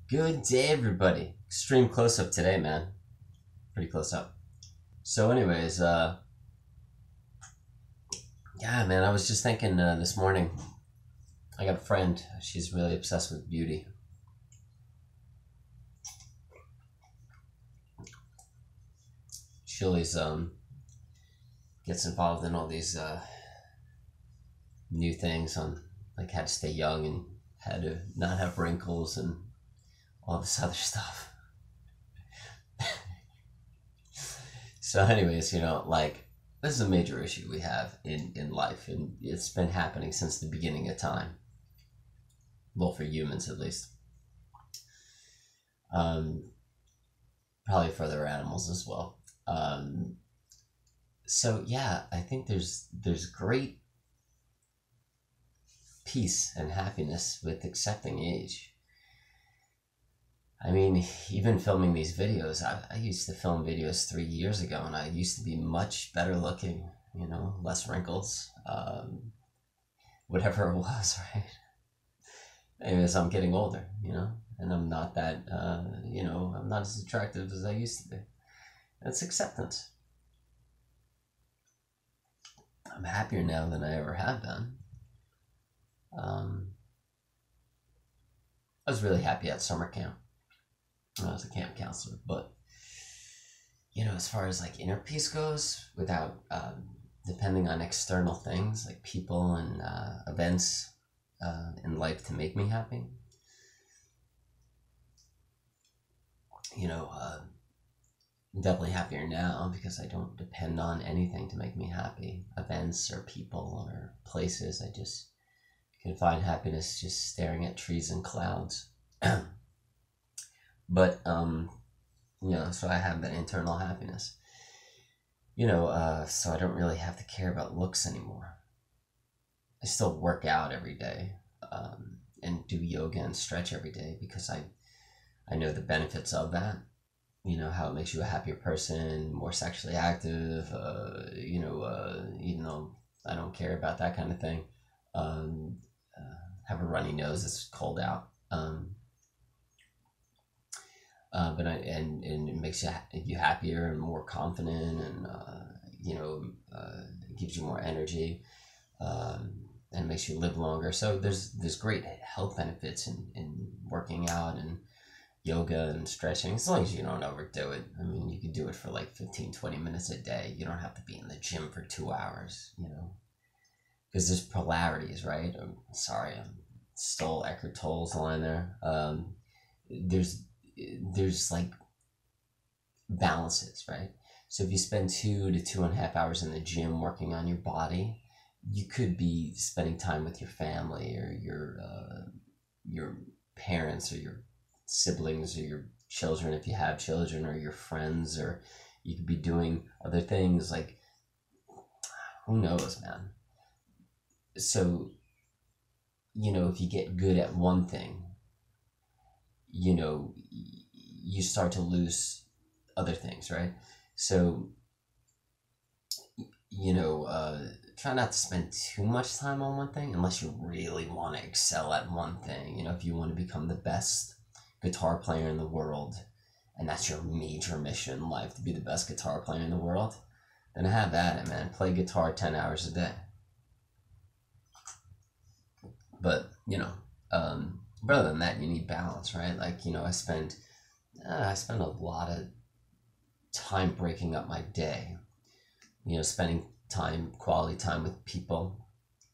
Good day, everybody. Extreme close up today, man. Pretty close up. So, anyways, yeah, man, I was just thinking this morning. I got a friend. She's really obsessed with beauty. She always gets involved in all these new things on like how to stay young and how to not have wrinkles and all this other stuff. So, anyways, like this is a major issue we have in life, and it's been happening since the beginning of time. Well, for humans at least. Um, Probably for other animals as well. So yeah, I think there's great peace and happiness with accepting age. I mean, even filming these videos, I used to film videos 3 years ago, and I used to be much better looking. Less wrinkles, whatever it was, right? Anyways, I'm getting older, and I'm not that, I'm not as attractive as I used to be. That's acceptance. I'm happier now than I ever have been. Um, I was really happy at summer camp when I was a camp counselor, but as far as like inner peace goes, without depending on external things like people and events in life to make me happy, you know, uh, I'm definitely happier now because I don't depend on anything to make me happy. Events or people or places. I just can find happiness just staring at trees and clouds. But so I have that internal happiness. So I don't really have to care about looks anymore. I still work out every day, and do yoga and stretch every day because I know the benefits of that. How it makes you a happier person, more sexually active. Even though I don't care about that kind of thing, um, have a runny nose. It's cold out. And it makes you happier and more confident, and it gives you more energy, and makes you live longer. So there's great health benefits in working out and yoga and stretching, as long as you don't overdo it. I mean, you can do it for like 15-20 minutes a day. You don't have to be in the gym for 2 hours, because there's polarities, right? I'm sorry, I stole Eckhart Tolle's line there. There's there's like balances, right? So if you spend 2 to 2.5 hours in the gym working on your body, you could be spending time with your family or your parents or your siblings or your children if you have children, or your friends, or you could be doing other things like, who knows, man. So if you get good at one thing, you start to lose other things, right? So try not to spend too much time on one thing unless you really want to excel at one thing. If you want to become the best guitar player in the world, and that's your major mission in life, to be the best guitar player in the world, then have at it, man. Play guitar 10 hours a day. But rather than that, you need balance, right? Like, I spend a lot of time breaking up my day, spending quality time with people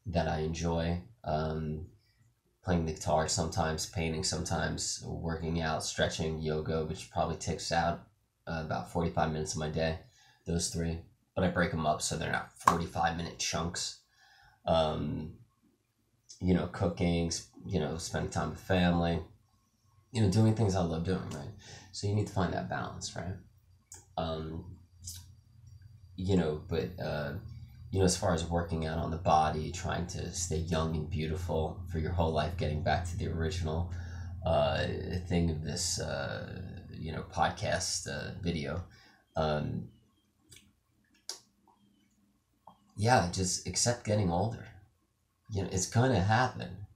that I enjoy, playing the guitar sometimes, painting sometimes, working out, stretching, yoga, which probably takes out about 45 minutes of my day, those three. But I break them up so they're not 45-minute chunks. Um, Cooking, spending time with family, doing things I love doing, right? So you need to find that balance, right? Um, but as far as working out on the body, trying to stay young and beautiful for your whole life, getting back to the original uh, thing of this, podcast video. Um, yeah, just accept getting older. It's gonna happen.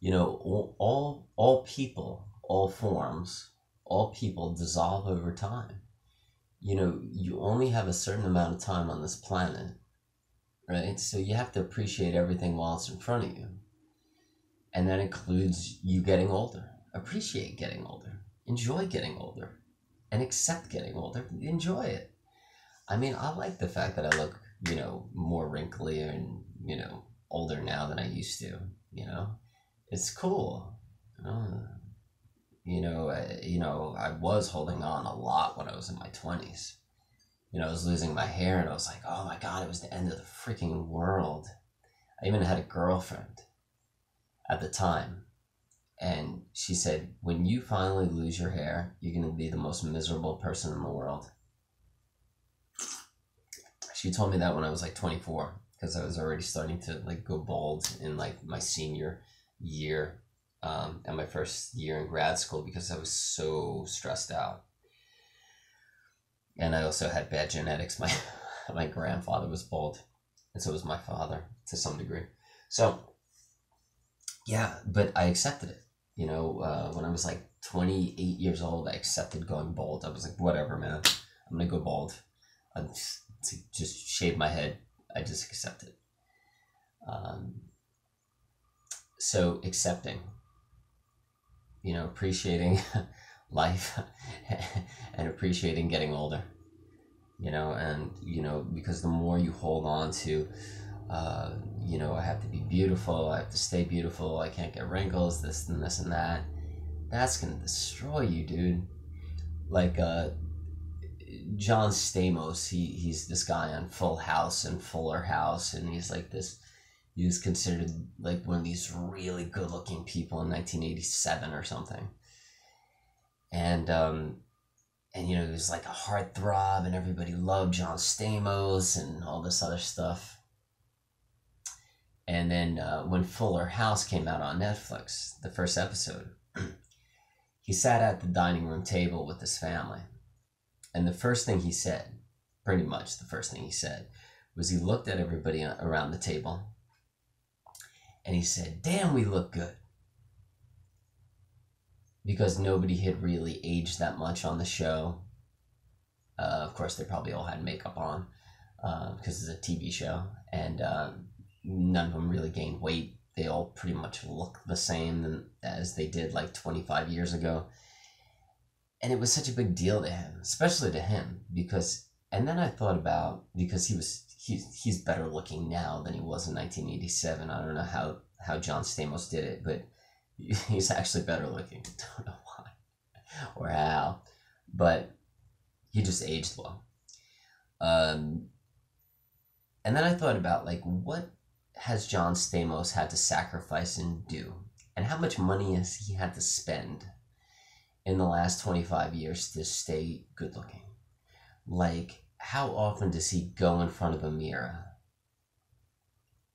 All people, all forms, all people dissolve over time. You know, you only have a certain amount of time on this planet, right? So you have to appreciate everything while it's in front of you. And that includes you getting older. Appreciate getting older. Enjoy getting older. And accept getting older. Enjoy it. I mean, I like the fact that I look, more wrinkly and, older now than I used to, It's cool. I was holding on a lot when I was in my 20s. I was losing my hair and I was like, oh my God, it was the end of the freaking world. I even had a girlfriend at the time. And she said, when you finally lose your hair, you're going to be the most miserable person in the world. She told me that when I was like 24, because I was already starting to like go bald in like my senior year, and my first year in grad school, because I was so stressed out. And I also had bad genetics. My grandfather was bald, and so was my father to some degree. So yeah, but I accepted it. When I was like 28 years old, I accepted going bald. I was like, whatever, man, I'm gonna go bald. I'm just shave my head. I just accept it. So accepting, appreciating life and appreciating getting older, because the more you hold on to, I have to be beautiful, I have to stay beautiful, I can't get wrinkles, this and this and that, that's gonna destroy you, dude. Like, John Stamos, he's this guy on Full House and Fuller House, and he's like this. He was considered like one of these really good-looking people in 1987 or something, and he was like a heartthrob, and everybody loved John Stamos and all this other stuff. And then when Fuller House came out on Netflix, the first episode, he sat at the dining room table with his family. And the first thing he said, pretty much the first thing he said, was he looked at everybody around the table and he said, damn, we look good. Because nobody had really aged that much on the show. Of course, they probably all had makeup on because it's a TV show. And none of them really gained weight. They all pretty much look the same as they did like 25 years ago. And it was such a big deal to him, especially to him, because, and then I thought about, because he's better looking now than he was in 1987. I don't know how John Stamos did it, but he's actually better looking. Don't know why or how, but he just aged well. And then I thought about, like, what has John Stamos had to sacrifice and do? And how much money has he had to spend in the last 25 years to stay good looking? Like, how often does he go in front of a mirror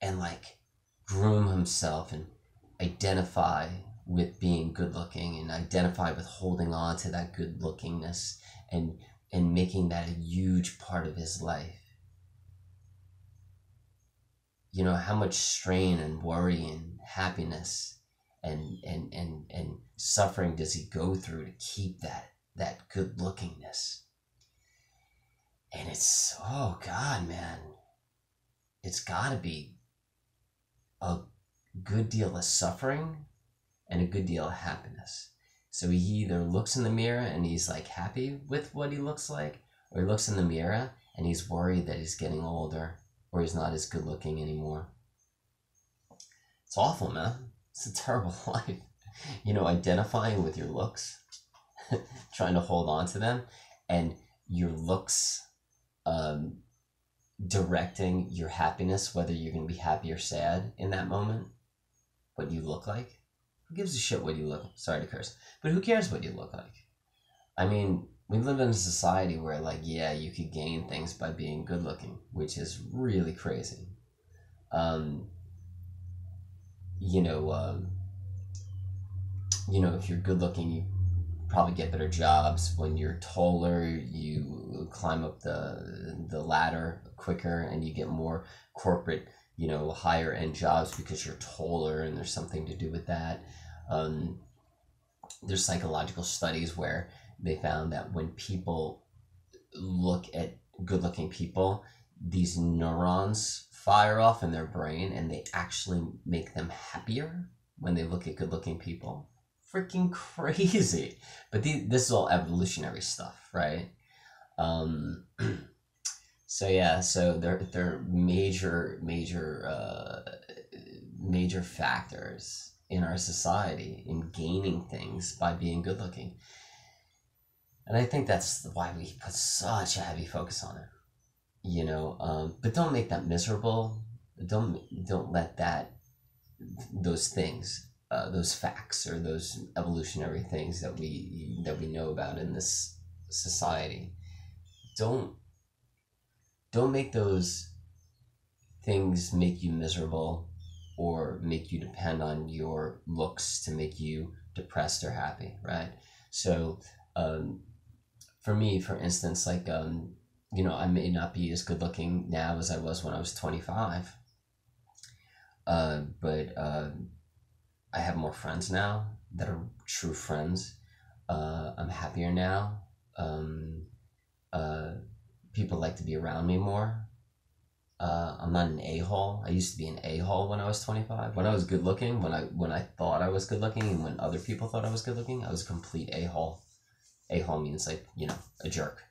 and like groom himself and identify with being good looking and identify with holding on to that good lookingness and making that a huge part of his life? How much strain and worry and happiness and suffering does he go through to keep that good lookingness? And it's, oh God, man, it's gotta be a good deal of suffering and a good deal of happiness. So he either looks in the mirror and he's like happy with what he looks like, or he looks in the mirror and he's worried that he's getting older or he's not as good looking anymore. It's awful, man. It's a terrible life. Identifying with your looks, trying to hold on to them, and your looks directing your happiness, whether you're going to be happy or sad in that moment, what you look like. Who gives a shit what you look like? Sorry to curse, but who cares what you look like? I mean, we live in a society where, like, yeah, you could gain things by being good looking, which is really crazy. If you're good looking, you probably get better jobs. When you're taller, you climb up the ladder quicker and you get more corporate, higher end jobs because you're taller, and there's something to do with that. there's psychological studies where they found that when people look at good-looking people, these neurons fire off in their brain and they actually make them happier when they look at good-looking people. Freaking crazy. But this is all evolutionary stuff, right? So yeah, so they're major factors in our society in gaining things by being good looking. And I think that's why we put such a heavy focus on it, you know. But don't make that miserable. Don't let those things, those facts or those evolutionary things that we know about in this society. Don't make those things make you miserable or make you depend on your looks to make you depressed or happy, right? So for me, for instance, like you know, I may not be as good looking now as I was when I was 25, but I have more friends now that are true friends. I'm happier now. People like to be around me more. I'm not an a-hole. I used to be an a-hole when I was 25. When I was good looking, when I thought I was good looking, and when other people thought I was good looking, I was a complete a-hole. A-hole means, like, you know, a jerk.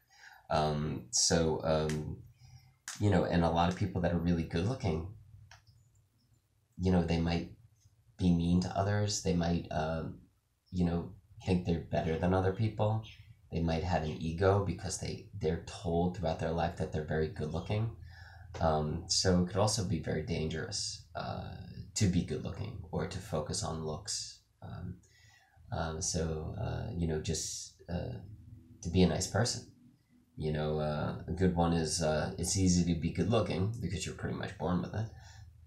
You know, and a lot of people that are really good looking, you know, they might be mean to others. They might, you know, think they're better than other people. They might have an ego because they're told throughout their life that they're very good looking. So it could also be very dangerous to be good looking or to focus on looks. You know, just to be a nice person. You know, a good one is it's easy to be good looking because you're pretty much born with it,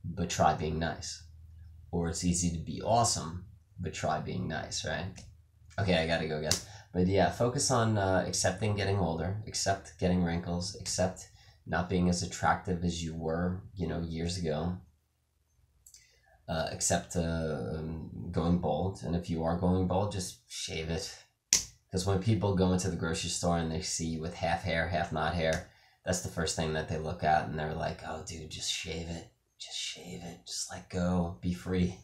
but try being nice. Or it's easy to be awesome, but try being nice, right? Okay, I gotta go, guys. But yeah, focus on accepting getting older, accept getting wrinkles, accept not being as attractive as you were, you know, years ago. Accept going bald, and if you are going bald, just shave it. Because when people go into the grocery store and they see you with half hair, half not hair, that's the first thing that they look at, and they're like, "Oh, dude, just shave it. Just shave it. Just let go. Be free."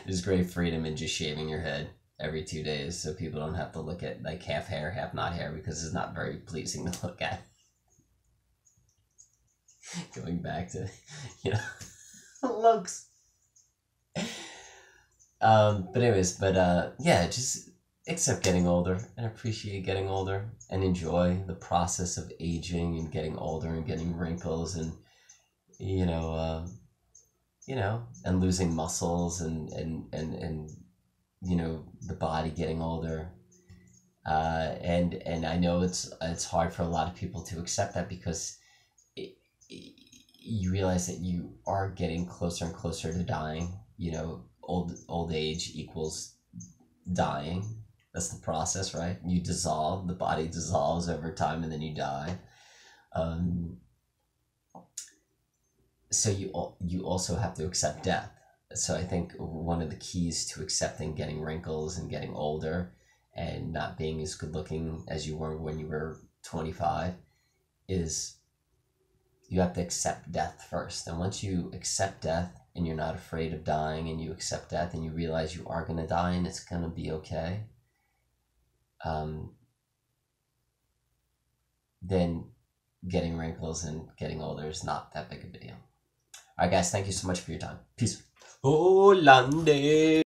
There's great freedom in just shaving your head every 2 days, so people don't have to look at like half hair, half not hair, because it's not very pleasing to look at. Going back to, you know, looks. Yeah, just accept getting older and appreciate getting older and enjoy the process of aging and getting older and getting wrinkles and, you know, and losing muscles and you know, the body getting older. And I know it's hard for a lot of people to accept that because you realize that you are getting closer and closer to dying. You know, old age equals dying. That's the process, right? You dissolve, the body dissolves over time, and then you die. So you also have to accept death. So I think one of the keys to accepting getting wrinkles and getting older and not being as good looking as you were when you were 25 is you have to accept death first. And once you accept death and you're not afraid of dying and you accept death and you realize you are going to die and it's going to be okay, then getting wrinkles and getting older is not that big of a deal. All right, guys, thank you so much for your time. Peace. Hollande.